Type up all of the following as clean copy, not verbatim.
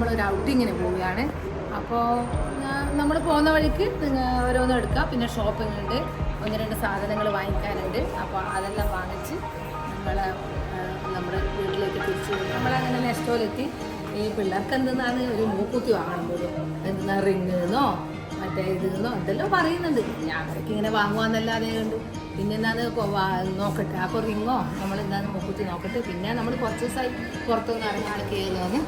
നമ്മളൊരു ഔട്ടിങ്ങിന് പോവുകയാണ്. അപ്പോൾ നമ്മൾ പോകുന്ന വഴിക്ക് ഓരോന്നും എടുക്കാം. പിന്നെ ഷോപ്പിംഗ് ഉണ്ട്, 1-2 സാധനങ്ങൾ വാങ്ങിക്കാനുണ്ട്. അപ്പോൾ അതെല്ലാം വാങ്ങിച്ച് നമ്മുടെ വീട്ടിലേക്ക് തിരിച്ചു പോകും. നമ്മളങ്ങനെ നെസ്റ്റോയിലെത്തി. ഈ പിള്ളേർക്ക് എന്തെന്നാണ് ഒരു മൂക്കുത്തി വാങ്ങണം പോലും, എന്തെന്നാ റിങ്ങെന്നോ മറ്റേ ഇതെന്നോ എന്തെല്ലോ പറയുന്നുണ്ട്. ഞാൻ അവർക്ക് ഇങ്ങനെ വാങ്ങുവാന്നല്ലാതെ കണ്ടു. പിന്നെ എന്താണ് നോക്കട്ടെ, അപ്പോൾ റിങ്ങോ നമ്മളെന്താണ് മൂക്കുത്തി നോക്കട്ടെ. പിന്നെ നമ്മൾ കുറച്ച് ദിവസമായി പുറത്തുനിന്ന് ഇറങ്ങാൻ കയറുന്നു.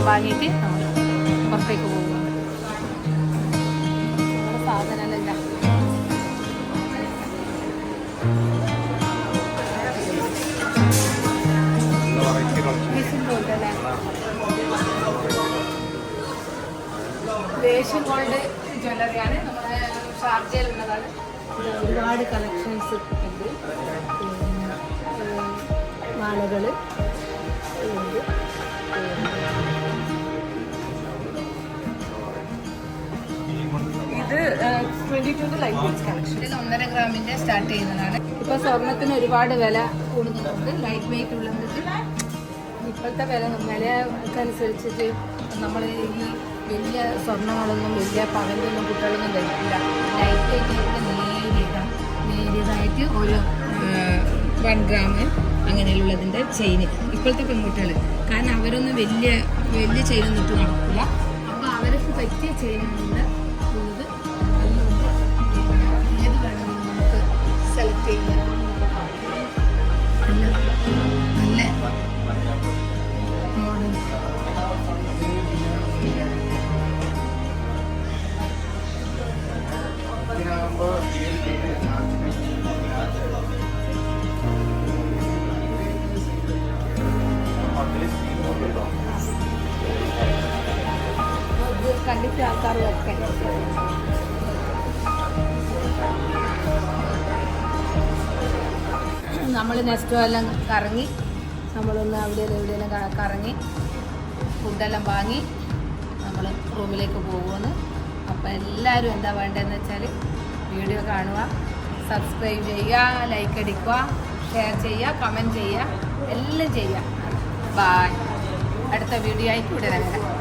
വാങ്ങിയിട്ട് നമ്മൾ പുറത്തേക്ക് പോകുന്നു. സാധനമല്ല ദേശീയ ഗോൾഡ് ജ്വല്ലറിയാണ്, നമ്മുടെ ഷാർജയിലുള്ളതാണ്. ഒരുപാട് കളക്ഷൻസ് ഉണ്ട്. മാലകൾ ഉണ്ട്. ഇത് 22 ലൈറ്റ് വെയ്റ്റ് കളക്ഷൻ. ഇതിൽ 1.5 ഗ്രാമിന്റെ സ്റ്റാർട്ട് ചെയ്യുന്നതാണ്. ഇപ്പൊ സ്വർണത്തിന് ഒരുപാട് വില കൂടുന്നുണ്ട്. ലൈറ്റ് വെയിറ്റ് ഉള്ളത് ഇപ്പോഴത്തെ വിലക്കനുസരിച്ചിട്ട് നമ്മൾ ഈ വലിയ സ്വർണ്ണങ്ങളൊന്നും വലിയ പവൻ്റൊന്നും കുട്ടികളൊന്നും ധരിക്കില്ല. ലൈറ്റ് വെയിറ്റ് നേരിയതായിട്ട് ഒരു 1 ഗ്രാം അങ്ങനെയുള്ളതിൻ്റെ ചെയിന് ഇപ്പോഴത്തെ പെൺകുട്ടികൾ, കാരണം അവരൊന്നും വലിയ ചെയിനൊന്നും ഇട്ട് നടക്കില്ല. അപ്പോൾ അവർക്ക് പറ്റിയ ചെയിനുകളുണ്ട് ഉള്ളത്. ഏത് വേണമെങ്കിലും നമുക്ക് സെലക്ട് ചെയ്യാം. നല്ല മോഡൽ ചുറ്റും ആൾക്കാരും ഒക്കെ. നമ്മൾ നെക്സ്റ്റ് എല്ലാം കറങ്ങി, നമ്മളൊന്ന് എവിടെയെല്ലാം കറങ്ങി ഫുഡെല്ലാം വാങ്ങി നമ്മൾ റൂമിലേക്ക് പോകുമെന്ന്. അപ്പോൾ എല്ലാവരും എന്താ വേണ്ടതെന്ന് വെച്ചാൽ വീഡിയോ കാണുക, സബ്സ്ക്രൈബ് ചെയ്യുക, ലൈക്ക് അടിക്കുക, ഷെയർ ചെയ്യുക, കമൻറ്റ് ചെയ്യുക, എല്ലാം ചെയ്യുക. ബായ്. അടുത്ത വീഡിയോ ആയിട്ട് ഉടനെ വരാം.